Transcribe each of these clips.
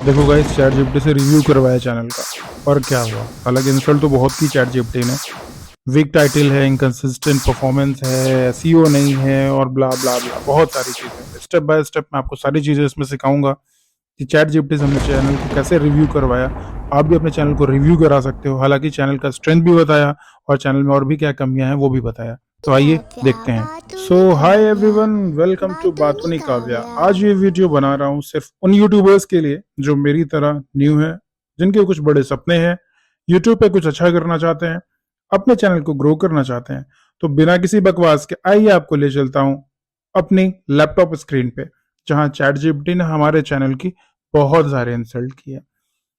देखो guys, chat GPT से review करवाया चैनल का और क्या हुआ। हालांकि इंस्टॉल तो बहुत की चैट जीपीटी ने, वीक टाइटल है, इनकंसिस्टेंट परफॉर्मेंस है, एसईओ नहीं है और ब्ला ब्ला ब्ला बहुत सारी चीजें। स्टेप बाय स्टेप मैं आपको सारी चीजें इसमें सिखाऊंगा कि चैट जीपीटी से हमने चैनल को कैसे रिव्यू करवाया। आप भी अपने चैनल को रिव्यू करा सकते हो। हालांकि चैनल का स्ट्रेंथ भी बताया और चैनल में और भी क्या कमियां हैं वो भी बताया। तो आइए देखते हैं। So hi everyone, welcome to Baatuni Kavya. आज ये वीडियो बना रहा हूँ सिर्फ उन यूट्यूबर्स के लिए जो मेरी तरह न्यू है, जिनके कुछ बड़े सपने हैं, यूट्यूब पे कुछ अच्छा करना चाहते हैं, अपने चैनल को ग्रो करना चाहते हैं। तो बिना किसी बकवास के आइए आपको ले चलता हूँ अपनी लैपटॉप स्क्रीन पे, जहाँ चैट जीपीटी ने हमारे चैनल की बहुत सारे इंसल्ट किए।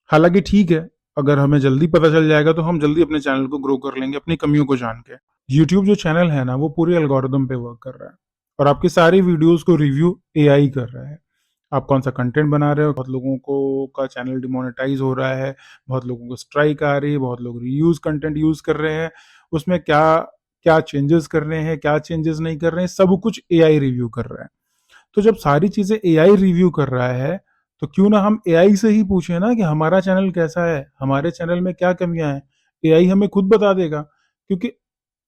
हालांकि ठीक है, अगर हमें जल्दी पता चल जाएगा तो हम जल्दी अपने चैनल को ग्रो कर लेंगे अपनी कमियों को जान के। यूट्यूब जो चैनल है ना, वो पूरे एल्गोरिदम पे वर्क कर रहा है और आपकी सारी वीडियोस को रिव्यू एआई कर रहा है। आप कौन सा कंटेंट बना रहे हो, बहुत लोगों को का चैनल डिमोनेटाइज हो रहा है, बहुत लोगों को स्ट्राइक आ रही है, बहुत लोग रीयूज कंटेंट यूज कर रहे हैं, उसमें क्या क्या चेंजेस कर रहे हैं, क्या चेंजेस नहीं कर रहे हैं, सब कुछ एआई रिव्यू कर रहा है। तो जब सारी चीजें एआई रिव्यू कर रहा है तो क्यों ना हम एआई से ही पूछे ना कि हमारा चैनल कैसा है, हमारे चैनल में क्या कमियां हैं। एआई हमें खुद बता देगा, क्योंकि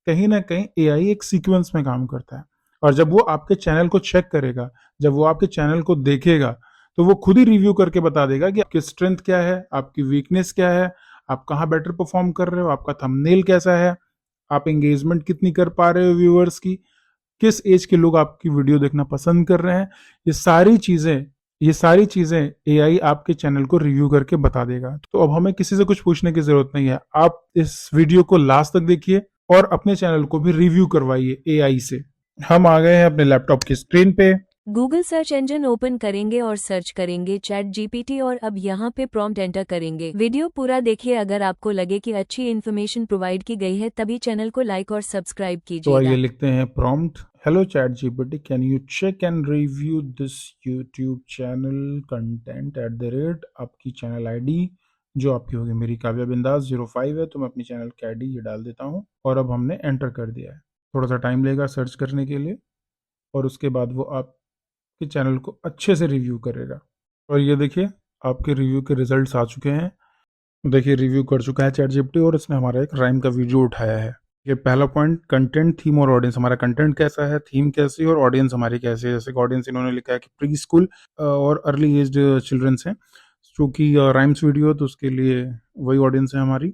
कहीं ना कहीं एआई एक सीक्वेंस में काम करता है। और जब वो आपके चैनल को चेक करेगा, जब वो आपके चैनल को देखेगा, तो वो खुद ही रिव्यू करके बता देगा कि आपकी स्ट्रेंथ क्या है, आपकी वीकनेस क्या है, आप कहाँ बेटर परफॉर्म कर रहे हो, आपका थंबनेल कैसा है, आप एंगेजमेंट कितनी कर पा रहे हो व्यूअर्स की, किस एज के लोग आपकी वीडियो देखना पसंद कर रहे हैं। ये सारी चीजें एआई आपके चैनल को रिव्यू करके बता देगा। तो अब हमें किसी से कुछ पूछने की जरूरत नहीं है। आप इस वीडियो को लास्ट तक देखिए और अपने चैनल को भी रिव्यू करवाइए एआई से। हम आ गए हैं अपने लैपटॉप की स्क्रीन पे। गूगल सर्च इंजन ओपन करेंगे और सर्च करेंगे चैट जीपीटी और अब यहाँ पे प्रॉम्प्ट एंटर करेंगे। वीडियो पूरा देखिए। अगर आपको लगे कि अच्छी इन्फॉर्मेशन प्रोवाइड की गई है तभी चैनल को लाइक और सब्सक्राइब तो आइए कीजिएगा। लिखते हैं prompt, hello chat GPT, can you check and review this YouTube channel content at the rate आपकी चैनल आईडी जो आपकी होगी, मेरी काव्या बिंदास 05 है, तो मैं अपनी चैनल की आईडी ये डाल देता हूँ और अब हमने एंटर कर दिया है। थोड़ा सा टाइम लेगा सर्च करने के लिए और उसके बाद वो आपके चैनल को अच्छे से रिव्यू करेगा। और ये देखिए, आपके रिव्यू के रिजल्ट्स आ चुके हैं। देखिए, रिव्यू कर चुका है चैट जीपीटी और इसने हमारा एक राइम का वीडियो उठाया है। ये पहला पॉइंट, कंटेंट, थीम और ऑडियंस। हमारा कंटेंट कैसा है, थीम कैसी है और ऑडियंस हमारी कैसी है। जैसे कि ऑडियंस इन्होंने लिखा है कि प्री स्कूल और अर्ली एज्ड चिल्ड्रंस हैं, क्योंकि राइम्स वीडियो तो उसके लिए वही ऑडियंस है हमारी।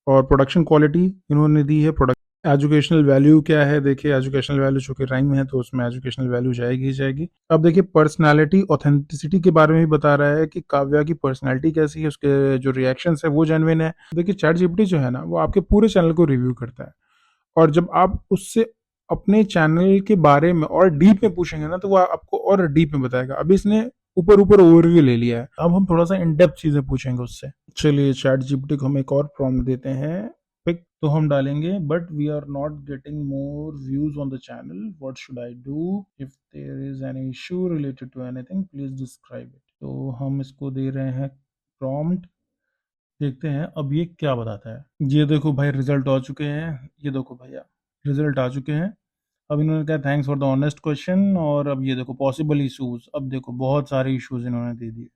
और प्रोडक्शन क्वालिटी इन्होंने दी है। प्रोडक्ट एजुकेशनल वैल्यू क्या है, देखिए एजुकेशनल वैल्यू चूंकि राइम है तो उसमें एजुकेशनल वैल्यू जाएगी ही जाएगी। अब देखिए, पर्सनालिटी ऑथेंटिसिटी के बारे में भी बता रहा है कि काव्या की पर्सनालिटी कैसी है, उसके जो रिएक्शंस है वो जेन्युइन है। देखिए, चैट जीपीटी जो है ना, वो आपके पूरे चैनल को रिव्यू करता है और जब आप उससे अपने चैनल के बारे में और डीप में पूछेंगे ना, तो वो आपको और डीप में बताएगा। अभी इसने ऊपर ऊपर ओवरव्यू ले लिया है, अब हम थोड़ा सा इन डेप्थ चीजें पूछेंगे उससे। चलिए, चैट जीपीटी को हम एक और प्रॉम्प्ट देते हैं। पिक तो हम डालेंगे, but we are not getting more views on the channel, what should I do, if there is any issue related to anything please describe it. तो हम इसको दे रहे हैं प्रॉम्प्ट, देखते हैं अब ये क्या बताता है। ये देखो भाई, रिजल्ट आ चुके हैं। ये देखो भैया, रिजल्ट आ चुके हैं। अब इन्होंने कहा thanks for the honest question, और अब ये देखो पॉसिबल इशूज। अब देखो बहुत सारे इश्यूज इन्होंने दे दिए।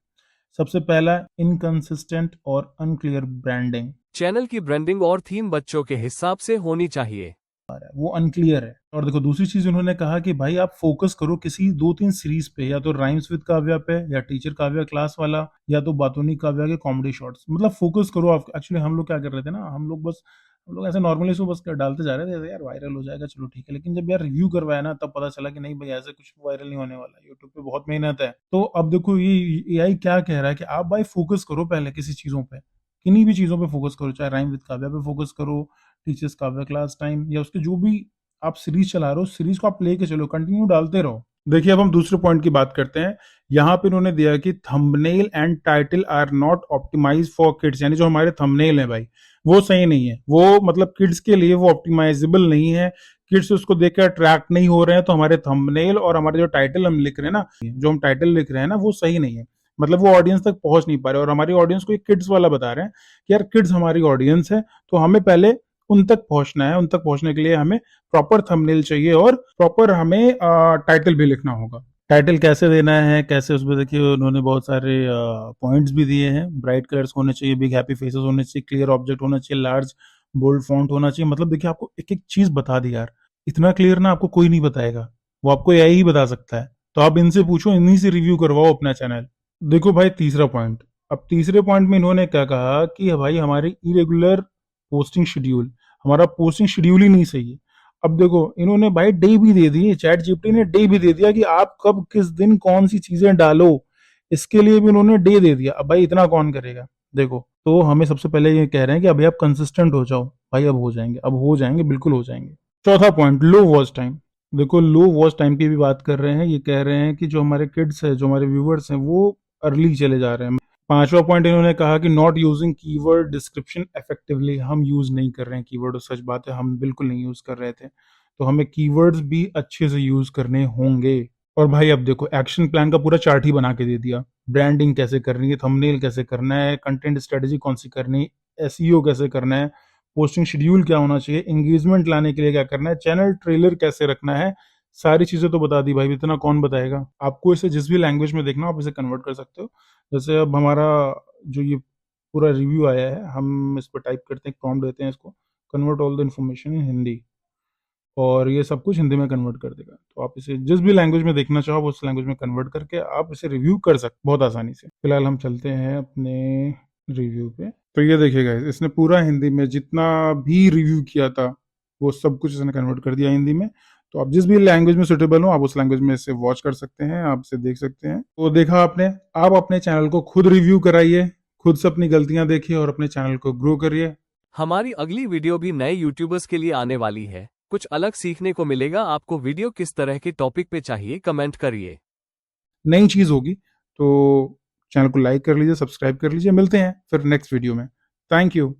सबसे पहला, इनकंसिस्टेंट और अनक्लियर ब्रांडिंग। चैनल की ब्रांडिंग और थीम बच्चों के हिसाब से होनी चाहिए। वो अनक्लियर है। और देखो दूसरी चीज उन्होंने कहा कि भाई आप फोकस करो किसी 2-3 सीरीज पे, या तो राइम्स विद काव्या पे, या टीचर काव्या क्लास वाला, या तो बातूनी काव्या के कॉमेडी शॉर्ट्स। मतलब फोकस करो आप। एक्चुअली हम लोग क्या कर रहे थे ना, हम लोग ऐसे नॉर्मली इसको बस डालते जा रहे थे, ऐसे यार वायरल हो जाएगा चलो ठीक है। लेकिन जब यार रिव्यू करवाया ना, तब पता चला कि नहीं भाई, ऐसे कुछ वायरल नहीं होने वाला। यूट्यूब पे बहुत मेहनत है। तो अब देखो ये एआई क्या कह रहा है कि आप भाई फोकस करो पहले किसी चीजों पे, किन्हीं भी चीजों पे फोकस करो। चाहे राइम विद काव्या पे फोकस करो, टीचर्स काव्या क्लास टाइम, या उसके जो भी आप सीरीज चला रहे हो, सीरीज को आप लेके चलो, कंटिन्यू डालते रहो। देखिए, अब हम दूसरे पॉइंट की बात करते हैं। यहाँ पे इन्होंने दिया कि thumbnail and title are not optimise for kids, यानी जो हमारे थंबनेल है भाई, वो सही नहीं है। वो मतलब किड्स के लिए वो ऑप्टिमाइजेबल नहीं है। किड्स उसको देखकर अट्रैक्ट नहीं हो रहे हैं, तो हमारे थंबनेल और हमारे जो टाइटल हम लिख रहे हैं ना, जो हम टाइटल लिख रहे हैं ना, वो सही नहीं है। मतलब वो ऑडियंस तक पहुंच नहीं पा रहे, और हमारी ऑडियंस को किड्स वाला बता रहे हैं कि यार किड्स हमारी ऑडियंस है, तो हमें पहले उन तक पहुंचना है। उन तक पहुंचने के लिए हमें प्रॉपर थंबनेल चाहिए और प्रॉपर हमें टाइटल भी लिखना होगा। टाइटल कैसे देना है, कैसे उसमें देखिए उन्होंने बहुत सारे पॉइंट्स भी दिए हैं। ब्राइट कलर्स होने चाहिए, बिग हैप्पी फेसेस होने चाहिए, क्लियर ऑब्जेक्ट होना चाहिए, लार्ज बोल्ड फॉन्ट होना चाहिए। मतलब देखिए आपको एक एक चीज बता दी यार, इतना क्लियर ना आपको कोई नहीं बताएगा, वो आपको एआई ही बता सकता है। तो आप इनसे पूछो, इन्हीं से रिव्यू करवाओ अपना चैनल। देखो भाई तीसरा पॉइंट, अब तीसरे पॉइंट में इन्होंने क्या कहा कि भाई हमारी इरेगुलर पोस्टिंग शेड्यूल, हमारा पोस्टिंग शेड्यूल ही नहीं सही है। अब देखो इन्होंने भाई डे भी दे दी, चैट जीपीटी ने डे भी दे दिया कि आप कब किस दिन कौन सी चीजें डालो, इसके लिए भी उन्होंने डे दे दिया। अब भाई इतना कौन करेगा। देखो तो हमें सबसे पहले ये कह रहे हैं कि अभी आप कंसिस्टेंट हो जाओ। भाई अब हो जाएंगे, अब हो जाएंगे, बिल्कुल हो जाएंगे। चौथा पॉइंट, लो वॉच टाइम। देखो लो वॉच टाइम की भी बात कर रहे हैं, ये कह रहे हैं कि जो हमारे किड्स है, जो हमारे व्यूवर्स हैं, वो अर्ली चले जा रहे हैं। पांचवा पॉइंट इन्होंने कहा कि not using keyword description effectively. हम यूज नहीं कर रहे हैं कीवर्ड, और सच बात है हम बिल्कुल नहीं यूज कर रहे थे। तो हमें कीवर्ड्स भी अच्छे से यूज करने होंगे। और भाई अब देखो एक्शन प्लान का पूरा चार्ट ही बना के दे दिया। ब्रांडिंग कैसे करनी है, थंबनेल कैसे करना है, कंटेंट स्ट्रेटेजी कौन सी करनी है, एसईओ कैसे करना है, पोस्टिंग शेड्यूल क्या होना चाहिए, एंगेजमेंट लाने के लिए क्या करना है, चैनल ट्रेलर कैसे रखना है। सारी चीजें तो बता दी भाई, इतना कौन बताएगा। आपको इसे जिस भी लैंग्वेज में देखना हो आप इसे कन्वर्ट कर सकते हो। जैसे अब हमारा जो ये पूरा रिव्यू आया है, हम इस पर टाइप करते हैं, प्रॉम्प्ट देते हैं इसको, convert all the information in Hindi, और ये सब कुछ हिंदी में कन्वर्ट कर देगा। तो आप इसे जिस भी लैंग्वेज में देखना चाहो वो उस लैंग्वेज में कन्वर्ट करके आप इसे रिव्यू कर सकते बहुत आसानी से। फिलहाल हम चलते हैं अपने रिव्यू पे। तो ये देखिएगा, इसने पूरा हिंदी में जितना भी रिव्यू किया था वो सब कुछ इसने कन्वर्ट कर दिया हिंदी में। तो आप जिस भी लैंग्वेज में सुटेबल हो आप उस लैंग्वेज में इसे वॉच कर सकते हैं, आप इसे देख सकते हैं। तो देखा आपने, आप अपने चैनल को खुद रिव्यू कराइए, खुद से अपनी गलतियां देखिए और अपने चैनल को ग्रो करिए। हमारी अगली वीडियो भी नए यूट्यूबर्स के लिए आने वाली है, कुछ अलग सीखने को मिलेगा। आपको वीडियो किस तरह के टॉपिक पे चाहिए कमेंट करिए। नई चीज होगी तो चैनल को लाइक कर लीजिए, सब्सक्राइब कर लीजिए। मिलते हैं फिर नेक्स्ट वीडियो में। Thank you.